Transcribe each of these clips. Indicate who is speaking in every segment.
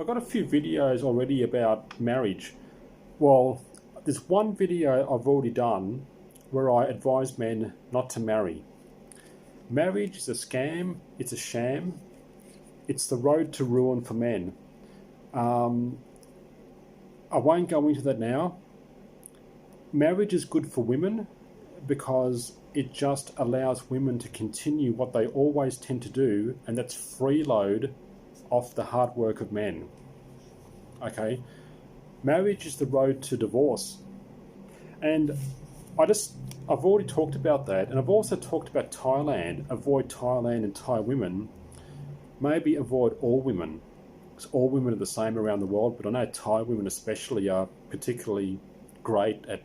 Speaker 1: I've got a few videos already about marriage. Well, there's one video I've already done where I advise men not to marry. Marriage is a scam, it's a sham, it's the road to ruin for men. I won't go into that now. Marriage is good for women because it just allows women to continue what they always tend to do, and that's freeload off the hard work of men. Okay? Marriage is the road to divorce. And I've already talked about that, and I've also talked about Thailand. Avoid Thailand and Thai women. Maybe avoid all women, because all women are the same around the world, but I know Thai women especially are particularly great at,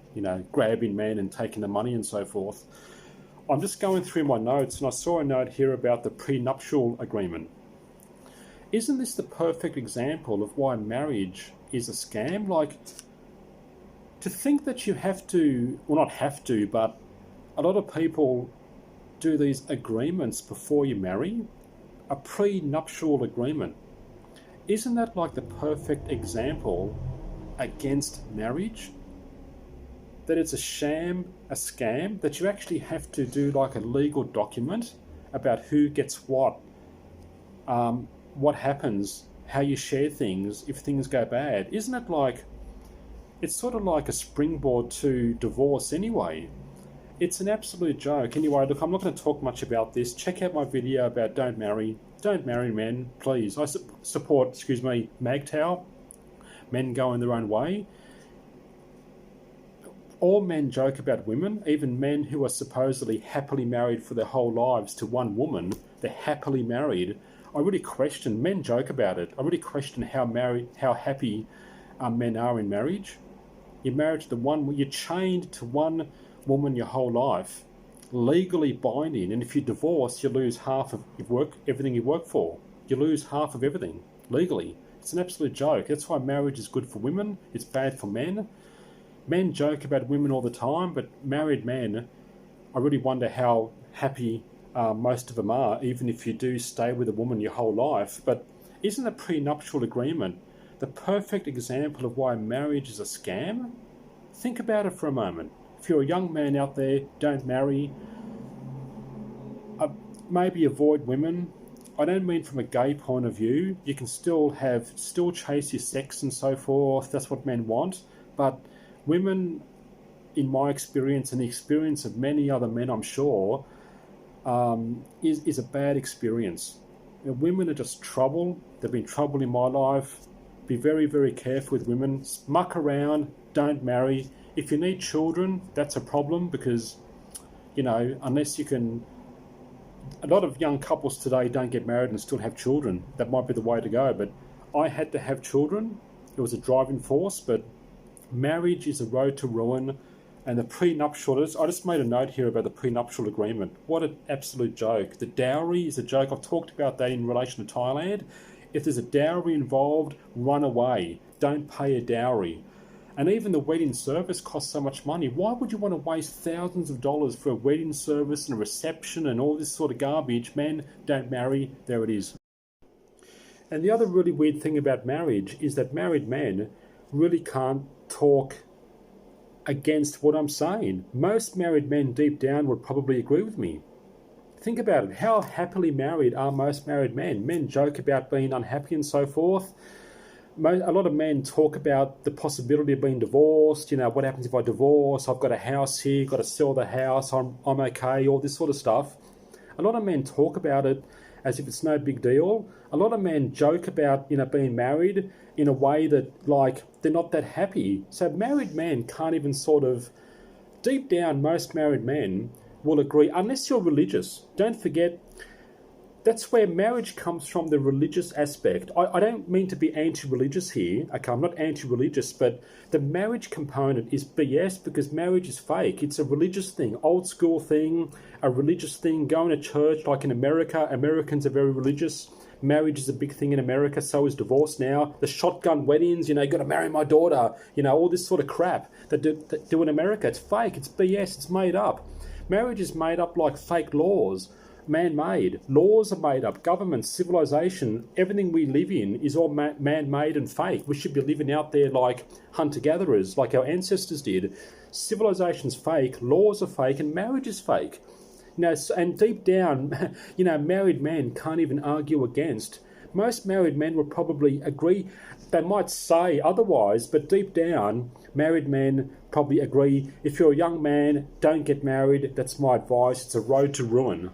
Speaker 1: grabbing men and taking the money and so forth. I'm just going through my notes, and I saw a note here about the prenuptial agreement. Isn't this the perfect example of why marriage is a scam? Like, to think that you have to, well, not have to, but a lot of people do these agreements before you marry, a prenuptial agreement. Isn't that like the perfect example against marriage? That it's a sham, a scam, that you actually have to do like a legal document about who gets what happens, how you share things if things go bad. Isn't it like, it's sort of like a springboard to divorce anyway? It's an absolute joke. Anyway, look, I'm not going to talk much about this. Check out my video about don't marry men, please. I support, MGTOW, men going their own way. All men joke about women, even men who are supposedly happily married for their whole lives to one woman. They're happily married. I really question, men joke about it. I really question how happy men are in marriage. You're married to you're chained to one woman your whole life, legally binding, and if you divorce, you lose half of everything you work for. You lose half of everything, legally. It's an absolute joke. That's why marriage is good for women, it's bad for men. Men joke about women all the time, but married men, I really wonder how happy most of them are, even if you do stay with a woman your whole life. But isn't a prenuptial agreement the perfect example of why marriage is a scam? Think about it for a moment. If you're a young man out there, don't marry. Maybe avoid women. I don't mean from a gay point of view. You can still chase your sex and so forth. That's what men want. But women, in my experience and the experience of many other men, I'm sure, is a bad experience. Women are just trouble. They've been trouble in my life. Be very, very careful with women. Muck around. Don't marry. If you need children, that's a problem because, unless you can... A lot of young couples today don't get married and still have children. That might be the way to go. But I had to have children. It was a driving force, but marriage is a road to ruin. And the prenuptial, I just made a note here about the prenuptial agreement. What an absolute joke. The dowry is a joke. I've talked about that in relation to Thailand. If there's a dowry involved, run away. Don't pay a dowry. And even the wedding service costs so much money. Why would you want to waste thousands of dollars for a wedding service and a reception and all this sort of garbage? Men, don't marry. There it is. And the other really weird thing about marriage is that married men really can't talk against what I'm saying. Most married men deep down would probably agree with me. Think about it. How happily married are most married men? Men joke about being unhappy and so forth. A lot of men talk about the possibility of being divorced. What happens if I divorce? I've got a house here, got to sell the house, I'm okay, all this sort of stuff. A lot of men talk about it as if it's no big deal. A lot of men joke about, being married in a way that, like, they're not that happy. So married men can't even deep down, most married men will agree, unless you're religious. Don't forget, that's where marriage comes from, the religious aspect. I don't mean to be anti-religious here. Okay, I'm not anti-religious, but the marriage component is BS because marriage is fake. It's a religious thing, old school thing, a religious thing, going to church like in America. Americans are very religious. Marriage is a big thing in America, so is divorce now. The shotgun weddings, you got to marry my daughter, all this sort of crap that do in America. It's fake, it's BS, it's made up. Marriage is made up like fake laws. man-made. Laws are made up. Governments, civilization, everything we live in is all man-made and fake. We should be living out there like hunter-gatherers, like our ancestors did. Civilization's fake, laws are fake, and marriage is fake. And deep down, married men can't even argue against. Most married men would probably agree. They might say otherwise, but deep down, married men probably agree. If you're a young man, don't get married. That's my advice. It's a road to ruin.